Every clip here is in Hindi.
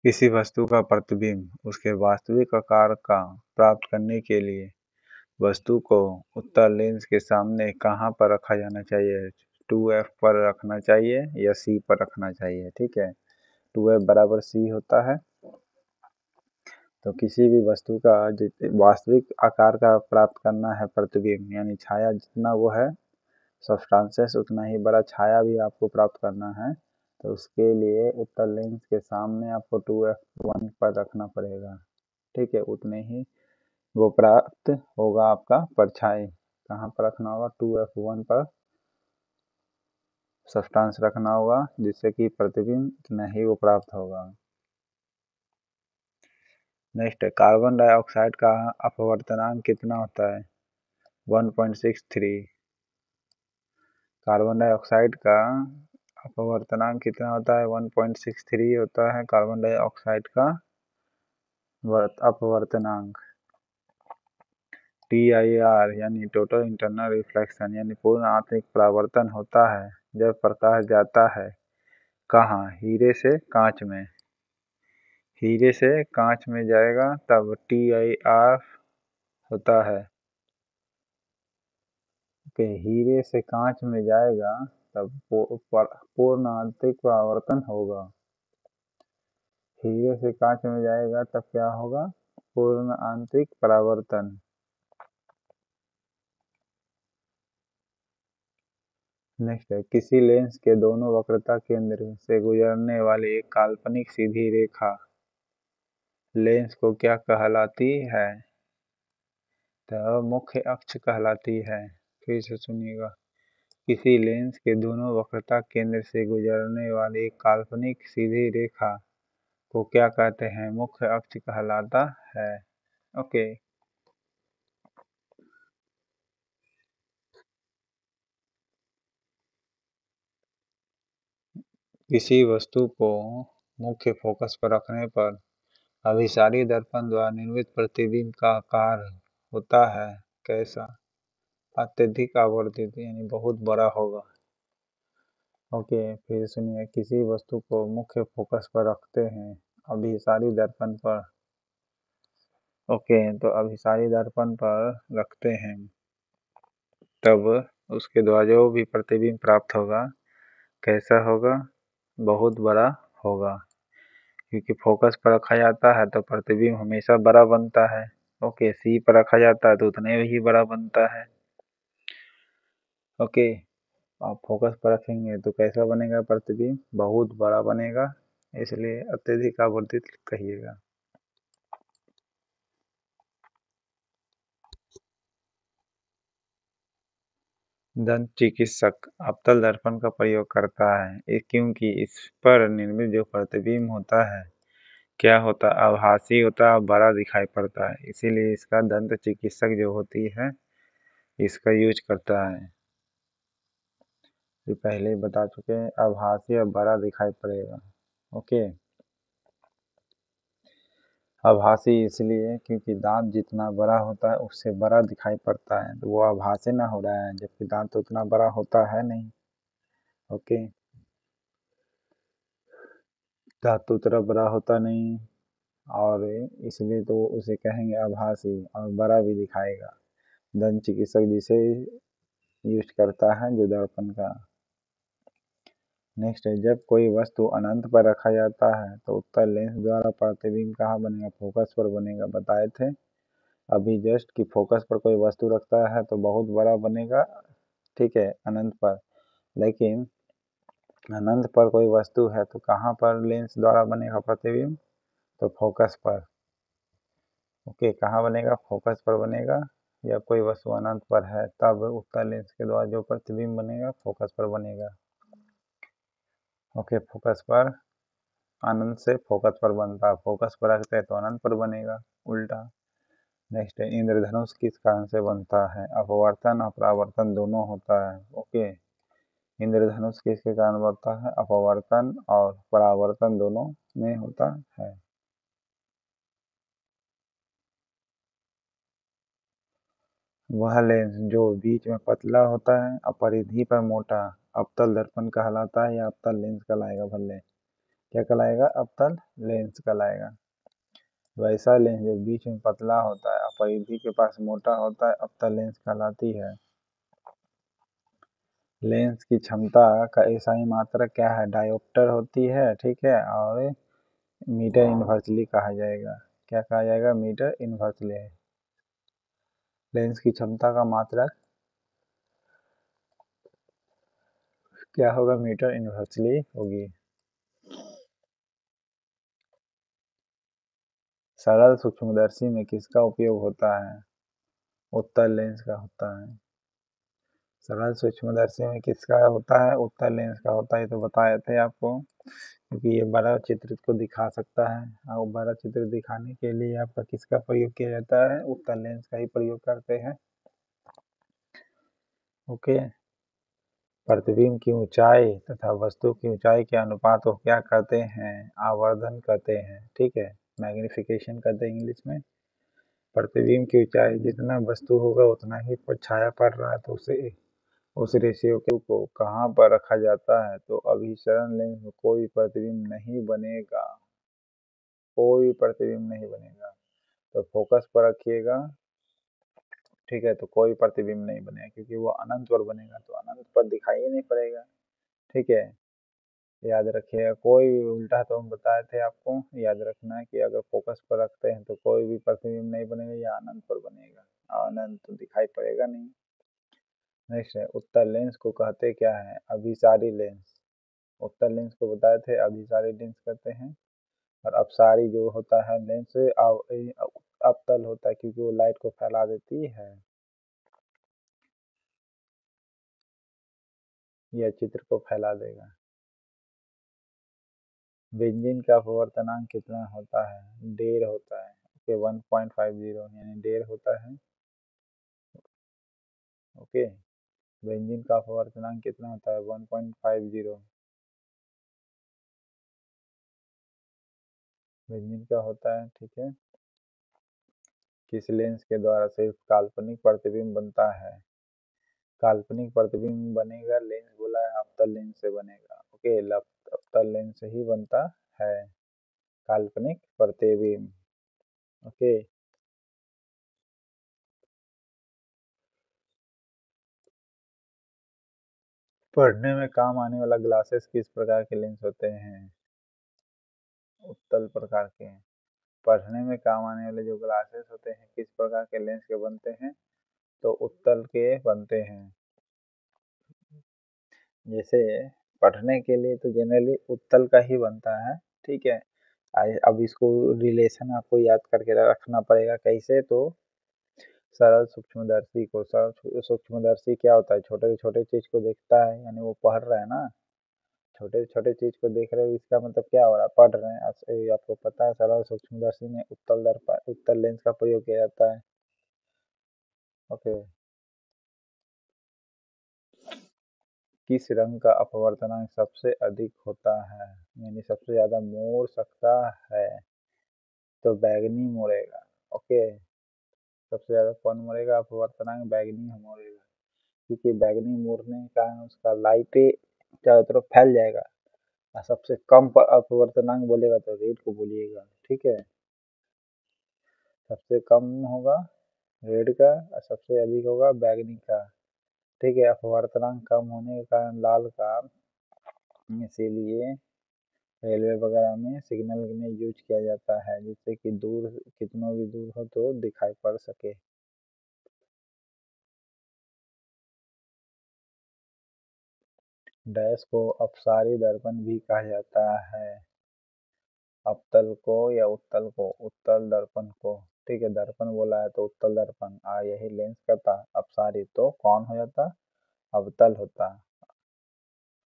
किसी वस्तु का प्रतिबिंब उसके वास्तविक आकार का प्राप्त करने के लिए वस्तु को उत्तल लेंस के सामने कहाँ पर रखा जाना चाहिए? 2f पर रखना चाहिए या c पर रखना चाहिए। ठीक है, 2f बराबर c होता है। तो किसी भी वस्तु का वास्तविक आकार का प्राप्त करना है प्रतिबिंब, यानी छाया जितना वो है सब्सटेंसेस उतना ही बड़ा छाया भी आपको प्राप्त करना है। तो उसके लिए उत्तल लेंस के सामने आपको 2f1 पर रखना पड़ेगा। ठीक है, उतने ही वो प्राप्त होगा आपका परछाई। कहाँ पर रखना होगा? 2f1 पर सब्सटेंस रखना होगा, जिससे कि प्रतिबिंब इतना ही वो प्राप्त होगा। नेक्स्ट है, कार्बन डाइऑक्साइड का अपवर्तनांक कितना होता है? 1.63। कार्बन डाइऑक्साइड का अपवर्तनांक कितना होता है? 1.63 होता है कार्बन डाइऑक्साइड का अपवर्तनांक। TIR यानी टोटल इंटरनल रिफ्लेक्शन यानी पूर्ण आंतरिक परावर्तन होता है जब प्रकाश जाता है कहाँ? हीरे से कांच में। हीरे से कांच में जाएगा तब TIR होता है। हीरे से कांच में जाएगा तब पूर्ण आंतरिक परावर्तन होगा। हीरे से कांच में जाएगा तब क्या होगा? पूर्ण आंतरिक परावर्तन। नेक्स्ट है, किसी लेंस के दोनों वक्रता केंद्र से गुजरने वाली एक काल्पनिक सीधी रेखा लेंस को क्या कहलाती है? तो मुख्य अक्ष कहलाती है। फिर से सुनिएगा, किसी लेंस के दोनों वक्रता केंद्र से गुजरने वाली एक काल्पनिक सीधी रेखा को क्या कहते हैं? मुख्य अक्ष कहलाता है। ओके, किसी वस्तु को मुख्य फोकस पर रखने पर अभिसारी दर्पण द्वारा निर्मित प्रतिबिंब का आकार होता है कैसा? अत्यधिक आवर्धित यानी बहुत बड़ा होगा। ओके, फिर सुनिए, किसी वस्तु को मुख्य फोकस पर रखते हैं अभिसारी दर्पण पर। ओके, तो अभिसारी दर्पण पर रखते हैं तब उसके द्वारा जो भी प्रतिबिंब प्राप्त होगा कैसा होगा? बहुत बड़ा होगा, क्योंकि फोकस पर रखा जाता है तो प्रतिबिंब हमेशा बड़ा बनता है। ओके, सी पर रखा जाता है तो उतने ही बड़ा बनता है। ओके, आप फोकस पर रखेंगे तो कैसा बनेगा प्रतिबिंब? बहुत बड़ा बनेगा, इसलिए अत्यधिक आवर्धित कहिएगा। दंत चिकित्सक अवतल दर्पण का प्रयोग करता है क्योंकि इस पर निर्मित जो प्रतिबिंब होता है क्या होता है? आभासी होता है, बड़ा दिखाई पड़ता है, इसीलिए इसका दंत चिकित्सक जो होती है इसका यूज करता है। ये पहले ही बता चुके हैं, आभासी और बड़ा दिखाई पड़ेगा। ओके, आभासी इसलिए क्योंकि दांत जितना बड़ा होता है उससे बड़ा दिखाई पड़ता है, तो वो आभासी ना हो रहा है, जबकि दांत तो उतना बड़ा होता है नहीं। ओके, दांत तो उतना बड़ा होता नहीं और इसलिए तो उसे कहेंगे आभासी और बड़ा भी दिखाएगा। दंत चिकित्सक जिसे यूज करता है जो दर्पण का। नेक्स्ट है, जब कोई वस्तु अनंत पर रखा जाता है तो उत्तल लेंस द्वारा प्रतिबिंब कहाँ बनेगा? फोकस पर बनेगा। बताए थे अभी जस्ट कि फोकस पर कोई वस्तु रखता है तो बहुत बड़ा बनेगा, ठीक है, अनंत पर। लेकिन अनंत पर कोई वस्तु है तो कहाँ पर लेंस द्वारा बनेगा प्रतिबिंब? तो फोकस पर। ओके, कहाँ बनेगा? फोकस पर बनेगा। जब कोई वस्तु अनंत पर है तब उत्तल लेंस के द्वारा जो प्रतिबिंब बनेगा फोकस पर बनेगा। ओके, फोकस पर अनंत से फोकस पर बनता है, फोकस पर रखते हैं तो अनंत पर बनेगा, उल्टा। नेक्स्ट है, इंद्रधनुष किस कारण से बनता है? अपवर्तन और परावर्तन दोनों होता है। ओके, इंद्रधनुष किसके कारण बनता है? अपवर्तन और परावर्तन दोनों में होता है। वह लेंस जो बीच में पतला होता है और परिधि पर मोटा अवतल दर्पण कहलाता है या अवतल लेंस कहलाएगा भले। क्या कहलाएगा? अवतल लेंस कहलाएगा। वैसा लेंस जो बीच में पतला होता है और परिधि के पास मोटा होता है अवतल लेंस कहलाती है। लेंस की क्षमता का एसआई मात्रक क्या है? डायोप्टर होती है, ठीक है, और मीटर इन्वर्सली कहा जाएगा। क्या कहा जाएगा? Metre inversely. लेंस की क्षमता का मात्रक क्या होगा? मीटर इन्वर्सली होगी। सरल सूक्ष्मदर्शी में किसका उपयोग होता है? उत्तल लेंस का होता है। सरल सूक्ष्मदर्शी में किसका होता है? उत्तल लेंस का होता है। ये तो बताए थे आपको, क्योंकि ये बड़ा चित्र को दिखा सकता है और बड़ा चित्र दिखाने के लिए आपका किसका प्रयोग किया जाता है? उत्तल लेंस का ही प्रयोग करते हैं। ओके। प्रतिबिंब की ऊंचाई तथा वस्तु की ऊंचाई के अनुपात को क्या कहते हैं? आवर्धन कहते हैं, ठीक है, मैग्निफिकेशन कहते हैं इंग्लिश में। प्रतिबिंब की ऊंचाई जितना वस्तु होगा उतना ही पर छाया पड़ रहा है, तो उसे उस रेशियो को कहाँ पर रखा जाता है? तो अभिसरण लेंस में कोई प्रतिबिंब नहीं बनेगा, कोई प्रतिबिंब नहीं बनेगा। तो फोकस पर रखिएगा, ठीक है, तो कोई प्रतिबिंब नहीं बनेगा, क्योंकि वो अनंत पर बनेगा तो अनंत पर दिखाई ही नहीं पड़ेगा, ठीक है। याद रखिएगा, कोई भी उल्टा तो हम बताए थे आपको, याद रखना है कि अगर फोकस पर रखते हैं तो कोई भी प्रतिबिंब नहीं बनेगा या अनंत पर बनेगा, अनंत तो दिखाई पड़ेगा नहीं। नेक्स्ट है, उत्तल लेंस को कहते क्या है? अभिसारी लेंस। उत्तल लेंस को बताए थे अभिसारी लेंस कहते हैं, और अपसारी जो होता है लेंस अवतल होता है, क्योंकि वो लाइट को फैला देती है। यह चित्र को फैला देगा। बेंजीन का अपवर्तनांक कितना होता है? 1.5 होता है। ओके, 1.50 यानी 1.5 होता है। ओके, बेंजीन का अपवर्तनांक कितना होता है? 1.50। बेंजीन का होता है, ठीक है। किस लेंस के द्वारा सिर्फ काल्पनिक प्रतिबिंब बनता है? काल्पनिक प्रतिबिंब बनेगा, लेंस बोला है अवतल लेंस से बनेगा। ओके, अवतल लेंस से ही बनता है काल्पनिक प्रतिबिंब। ओके। पढ़ने में काम आने वाला ग्लासेस किस प्रकार के लेंस होते हैं? उत्तल प्रकार के हैं। पढ़ने में काम आने वाले जो ग्लासेस होते हैं किस प्रकार के लेंस के बनते हैं? तो उत्तल के बनते हैं। जैसे पढ़ने के लिए तो जनरली उत्तल का ही बनता है, ठीक है। अब इसको रिलेशन आपको याद करके रखना पड़ेगा। कैसे? तो सरल सूक्ष्मदर्शी को, सरल सूक्ष्मदर्शी क्या होता है? छोटे से छोटे चीज को देखता है, यानी वो पढ़ रहा है ना, छोटे से छोटे चीज को देख रहे हो, इसका मतलब क्या हो रहा है? पढ़ रहे हैं। आपको पता है सरल सूक्ष्मदर्शी में उत्तल लेंस का प्रयोग किया जाता है। ओके। किस रंग का अपवर्तनांक सबसे अधिक होता है, यानी सबसे ज्यादा मोड़ सकता है? तो बैगनी मोड़ेगा। ओके, सबसे ज्यादा कौन मोड़ेगा? अपवर्तनांक बैगनी मोड़ेगा, क्योंकि बैगनी मोड़ने के कारण उसका लाइट चारों तरफ फैल जाएगा। और सबसे कम अपवर्तनांक बोलेगा तो रेड को बोलिएगा, ठीक है। सबसे कम होगा रेड का और सबसे अधिक होगा बैगनी का, ठीक है। अपवर्तनांक कम होने के कारण लाल का इसीलिए रेलवे वगैरह में सिग्नल में यूज किया जाता है, जिससे कि दूर कितना भी दूर हो तो दिखाई पड़ सके। डैश को अपसारी दर्पण भी कहा जाता है। अवतल को या उत्तल को? उत्तल दर्पण को, ठीक है। दर्पण बोला है तो उत्तल दर्पण, यही लेंस का था। अपसारी तो कौन हो जाता? अवतल होता।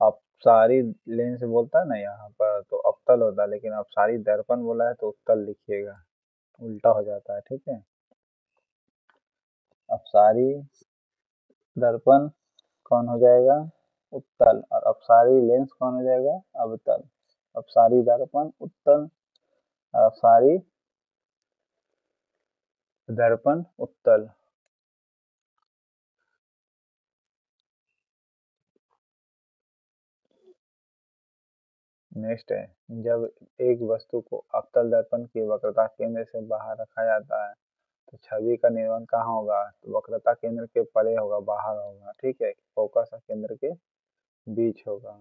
अपसारी लेंस बोलता है ना यहाँ पर तो अवतल होता है, लेकिन अपसारी दर्पण बोला है तो उत्तल लिखिएगा, उल्टा हो जाता है, ठीक है। अपसारी दर्पण कौन हो जाएगा? उत्तल। और अपसारी लेंस कौन हो जाएगा? अवतल। अपसारी दर्पण उत्तल और अपसारी दर्पण उत्तल। नेक्स्ट है, जब एक वस्तु को अवतल दर्पण की वक्रता केंद्र से बाहर रखा जाता है तो छवि का निर्माण कहाँ होगा? तो वक्रता केंद्र के परे होगा, बाहर होगा। ठीक है, फोकस और केंद्र के बीच होगा।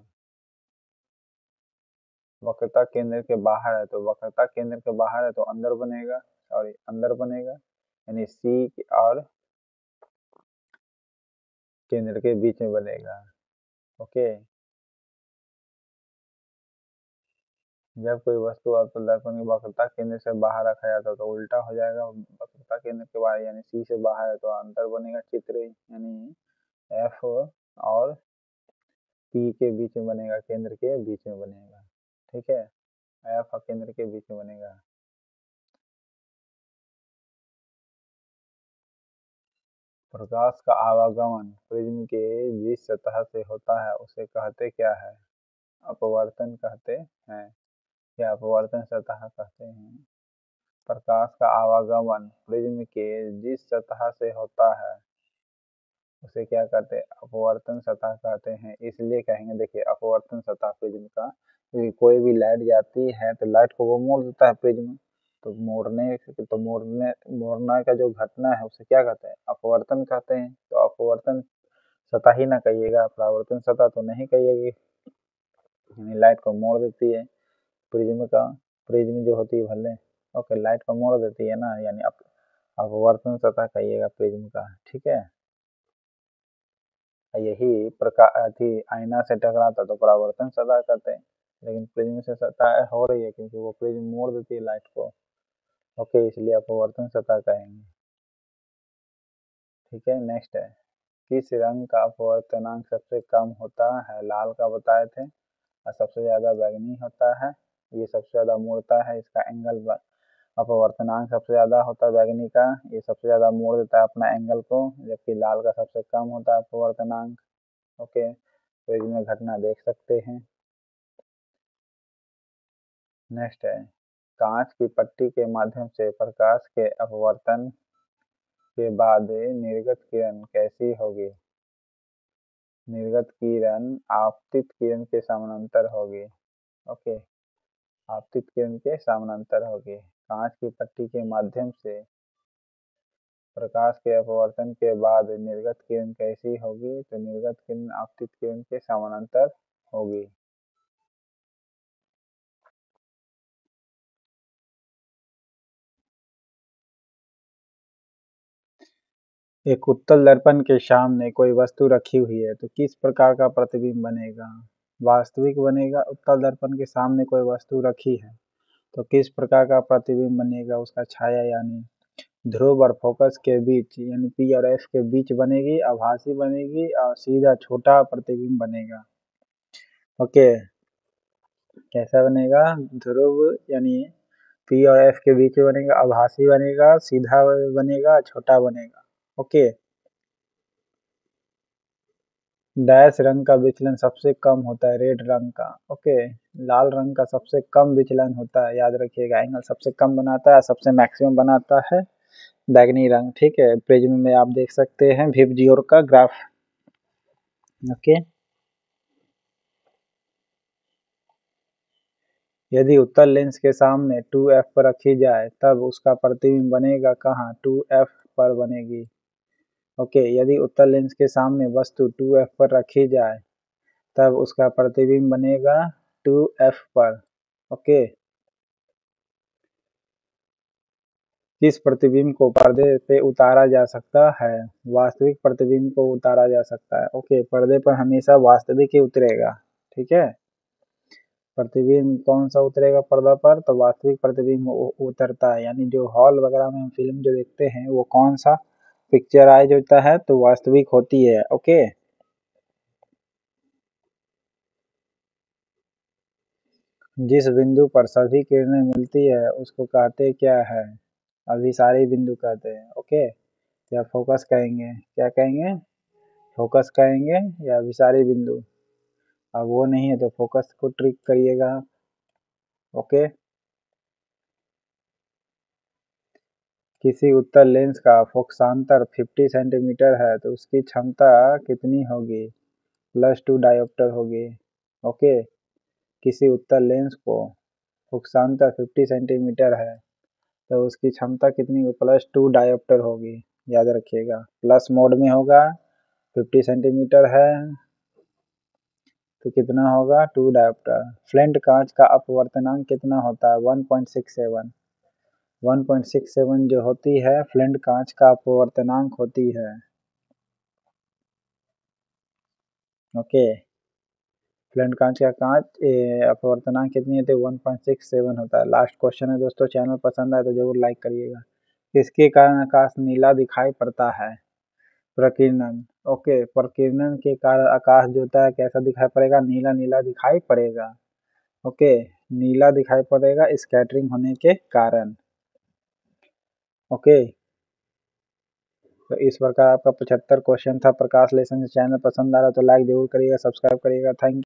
वक्रता केंद्र के बाहर है तो वक्रता केंद्र के बाहर है तो अंदर बनेगा, सॉरी अंदर बनेगा, यानी सी और केंद्र के बीच में बनेगा। ओके, जब कोई वस्तु अवतल दर्पण की वक्रता केंद्र से बाहर रखा जाता है तो उल्टा हो जाएगा, वक्रता केंद्र के बाहर यानी सी से बाहर है तो अंतर बनेगा, चित्र यानी एफ और पी के बीच में बनेगा, केंद्र के बीच में बनेगा। ठीक है, एफ और केंद्र के बीच में बनेगा। प्रकाश का आवागमन प्रिज्म के जिस सतह से होता है उसे कहते क्या है? अपवर्तन कहते हैं या अपवर्तन सतह कहते हैं। प्रकाश का आवागमन प्रिज्म के जिस सतह से होता है उसे क्या कहते हैं? अपवर्तन सतह कहते हैं। इसलिए कहेंगे, देखिए अपवर्तन सतह प्रिज्म का, क्योंकि कोई भी लाइट जाती है तो लाइट को वो मोड़ देता है प्रिज्म, तो मोड़ना का जो घटना है उसे क्या कहते हैं? अपवर्तन कहते हैं। तो अपवर्तन सतह ही ना कहिएगा, परावर्तन सतह तो नहीं कहिएगी, यानी लाइट को मोड़ देती है प्रिज्म का, प्रिज्म जो होती है भले, ओके, लाइट को मोड़ देती है ना, यानी अपवर्तन सतह कहिएगा प्रिज्म का। ठीक है, यही प्रकाश आईना से टकराता तो परावर्तन सतह कहते हैं, लेकिन प्रिज्म से सतह हो रही है क्योंकि वो प्रिज्म मोड़ देती है लाइट को। ओके, इसलिए अपवर्तन सतह कहेंगे। ठीक है, नेक्स्ट है, किस रंग का अपवर्तनांक सबसे कम होता है? लाल का बताए थे, और सबसे ज्यादा बैंगनी होता है, ये सबसे ज्यादा मोड़ता है, इसका एंगल अपवर्तनांक सबसे ज्यादा होता है बैंगनी का, ये सबसे ज्यादा मोड़ देता है अपना एंगल को, जबकि लाल का सबसे कम होता है अपवर्तनांक। ओके, तो इसमें घटना देख सकते हैं। नेक्स्ट है, कांच की पट्टी के माध्यम से प्रकाश के अपवर्तन के बाद निर्गत किरण कैसी होगी? निर्गत किरण आपतित किरण के समानांतर होगी। ओके, आपतित किरण के समानांतर होगी। कांच की पट्टी के माध्यम से प्रकाश के अपवर्तन के बाद निर्गत किरण कैसी होगी? तो निर्गत किरण आपतित किरण के समानांतर होगी। एक उत्तल दर्पण के सामने कोई वस्तु रखी हुई है तो किस प्रकार का प्रतिबिंब बनेगा? वास्तविक बनेगा। उत्तल दर्पण के सामने कोई वस्तु रखी है तो किस प्रकार का प्रतिबिंब बनेगा? उसका छाया यानी ध्रुव और फोकस के बीच यानी पी और एफ के बीच बनेगी, आभासी बनेगी और सीधा छोटा प्रतिबिंब बनेगा। ओके, कैसा बनेगा? ध्रुव यानी पी और एफ के बीच में बनेगा, आभासी बनेगा, सीधा बनेगा, छोटा बनेगा। ओके, डैश रंग का विचलन सबसे कम होता है, रेड रंग का। ओके, लाल रंग का सबसे कम विचलन होता है, याद रखिएगा, एंगल सबसे कम बनाता है, सबसे मैक्सिमम बनाता है बैगनी रंग। ठीक है, प्रिज्म में आप देख सकते हैं विबजियोर का ग्राफ। ओके, यदि उत्तल लेंस के सामने 2f पर रखी जाए तब उसका प्रतिबिंब बनेगा कहाँ? 2f पर बनेगी। ओके, यदि उत्तल लेंस के सामने वस्तु 2f पर रखी जाए तब उसका प्रतिबिंब बनेगा 2f पर। ओके, किस प्रतिबिंब को पर्दे पे उतारा जा सकता है? वास्तविक प्रतिबिंब को उतारा जा सकता है। ओके, पर्दे पर हमेशा वास्तविक ही उतरेगा। ठीक है, प्रतिबिंब कौन सा उतरेगा पर्दा पर? तो वास्तविक प्रतिबिंब उतरता है, यानी जो हॉल वगैरह में हम फिल्म जो देखते हैं वो कौन सा पिक्चराइज होता है? तो वास्तविक होती है। ओके, जिस बिंदु पर सभी किरणें मिलती है उसको कहते क्या है? अभिसारी बिंदु कहते हैं। ओके, या फोकस कहेंगे, क्या कहेंगे? फोकस कहेंगे या अभिसारी बिंदु। अब वो नहीं है तो फोकस को ट्रिक करिएगा। ओके, किसी उत्तल लेंस का फोकसांतर 50 सेंटीमीटर है तो उसकी क्षमता कितनी होगी? +2 डायोप्टर होगी। ओके, किसी उत्तल लेंस को नुकसानता 50 सेंटीमीटर है तो उसकी क्षमता कितनी +2 डायोप्टर होगी। याद रखिएगा प्लस मोड में होगा, 50 सेंटीमीटर है तो कितना होगा 2 डायोप्टर। फ्लिंट कांच का अपवर्तनांक कितना होता है 1.67। 1.67 जो होती है फ्लिंट कांच का अपवर्तनांक होती है। ओके, फ्लिंट कांच का अपवर्तनांक कितनी होती है 1.67 होता है। लास्ट क्वेश्चन है दोस्तों, चैनल पसंद आए तो जरूर लाइक करिएगा। किसके कारण आकाश नीला दिखाई पड़ता है? प्रकीर्णन। ओके, प्रकीर्णन के कारण आकाश जो होता है कैसा दिखाई पड़ेगा? नीला नीला दिखाई पड़ेगा। ओके, नीला दिखाई पड़ेगा स्कैटरिंग होने के कारण। ओके, तो इस प्रकार आपका 75 क्वेश्चन था प्रकाश लेसन से। चैनल पसंद आ रहा तो लाइक जरूर करिएगा, सब्सक्राइब करिएगा। Thank you.